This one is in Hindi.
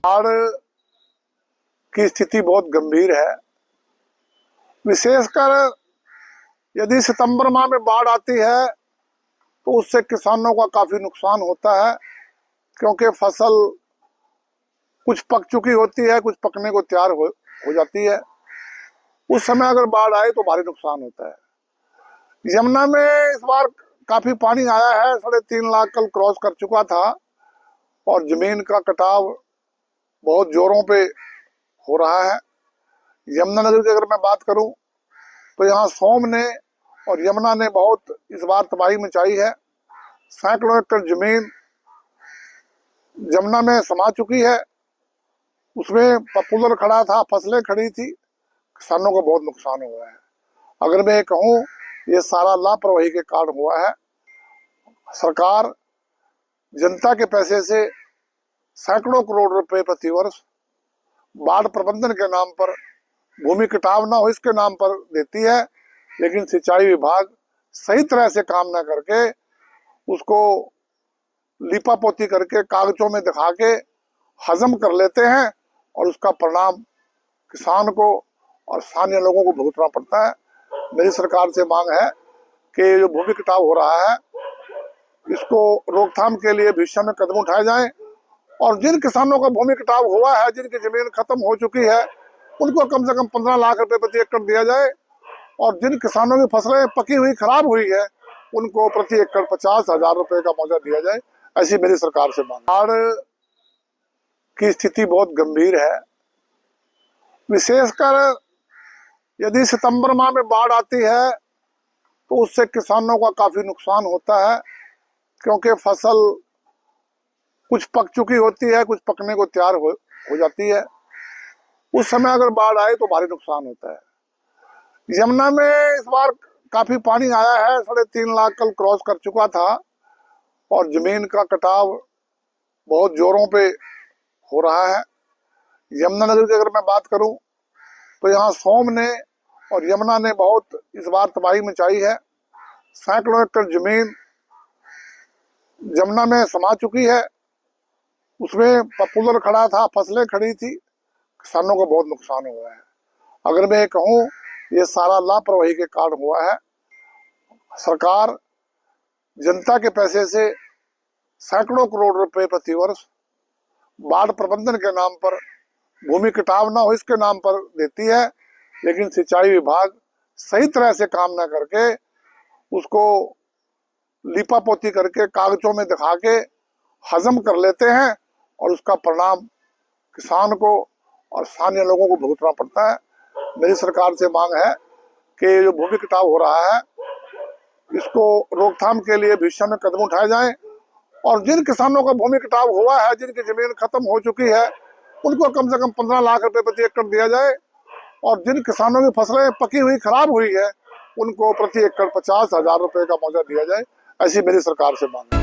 बाढ़ की स्थिति बहुत गंभीर है। विशेषकर यदि सितंबर माह में बाढ़ आती है तो उससे किसानों का काफी नुकसान होता है, क्योंकि फसल कुछ पक चुकी होती है, कुछ पकने को तैयार हो जाती है। उस समय अगर बाढ़ आए तो भारी नुकसान होता है। यमुना में इस बार काफी पानी आया है, 3.5 लाख कल क्रॉस कर चुका था और जमीन का कटाव बहुत जोरों पे हो रहा है। यमुनानगर की अगर मैं बात करूं तो यहाँ सोम ने और यमुना ने बहुत इस बार तबाही मचाई है। सैकड़ों एकड़ जमीन यमुना में समा चुकी है, उसमें पॉपुलर खड़ा था, फसलें खड़ी थी, किसानों को बहुत नुकसान हुआ है। अगर मैं कहूँ ये सारा लापरवाही के कारण हुआ है। सरकार जनता के पैसे से सैकड़ों करोड़ रुपए प्रतिवर्ष बाढ़ प्रबंधन के नाम पर, भूमि कटाव ना हो इसके नाम पर देती है, लेकिन सिंचाई विभाग सही तरह से काम ना करके उसको लीपापोती करके कागजों में दिखा के हजम कर लेते हैं और उसका परिणाम किसान को और स्थानीय लोगों को भुगतना पड़ता है। मेरी सरकार से मांग है कि जो भूमि कटाव हो रहा है इसको रोकथाम के लिए भविष्य में कदम उठाए जाएं और जिन किसानों का भूमि कटाव हुआ है, जिनकी जमीन खत्म हो चुकी है, उनको कम से कम 15 लाख रुपए प्रति एकड़ दिया जाए और जिन किसानों की फसलें पकी हुई खराब हुई है उनको प्रति एकड़ 50,000 रुपए का मुआवजा दिया जाए। ऐसी मेरी सरकार से मांग। बाढ़ की स्थिति बहुत गंभीर है। विशेषकर यदि सितंबर माह में बाढ़ आती है तो उससे किसानों का काफी नुकसान होता है, क्योंकि फसल कुछ पक चुकी होती है, कुछ पकने को तैयार हो जाती है। उस समय अगर बाढ़ आए तो भारी नुकसान होता है। यमुना में इस बार काफी पानी आया है, 3.5 लाख कल क्रॉस कर चुका था और जमीन का कटाव बहुत जोरों पे हो रहा है। यमुनानगर की अगर मैं बात करूं तो यहाँ सोम ने और यमुना ने बहुत इस बार तबाही मचाई है। सैकड़ों एकड़ जमीन यमुना में समा चुकी है, उसमें पॉपुलर खड़ा था, फसलें खड़ी थी, किसानों को बहुत नुकसान हुआ है। अगर मैं कहूँ ये सारा लापरवाही के कारण हुआ है। सरकार जनता के पैसे से सैकड़ों करोड़ रुपए प्रतिवर्ष बाढ़ प्रबंधन के नाम पर, भूमि कटाव ना हो इसके नाम पर देती है, लेकिन सिंचाई विभाग सही तरह से काम ना करके उसको लीपापोती करके कागजों में दिखा के हजम कर लेते हैं और उसका परिणाम किसान को और स्थानीय लोगों को भुगतना पड़ता है। मेरी सरकार से मांग है कि जो भूमि कटाव हो रहा है इसको रोकथाम के लिए भविष्य में कदम उठाए जाएं और जिन किसानों का भूमि कटाव हुआ है, जिनकी जमीन खत्म हो चुकी है, उनको कम से कम 15 लाख रुपए प्रति एकड़ दिया जाए और जिन किसानों की फसलें पकी हुई खराब हुई है उनको प्रति एकड़ 50,000 रुपए का मुआवजा दिया जाए। ऐसी मेरी सरकार से मांग है।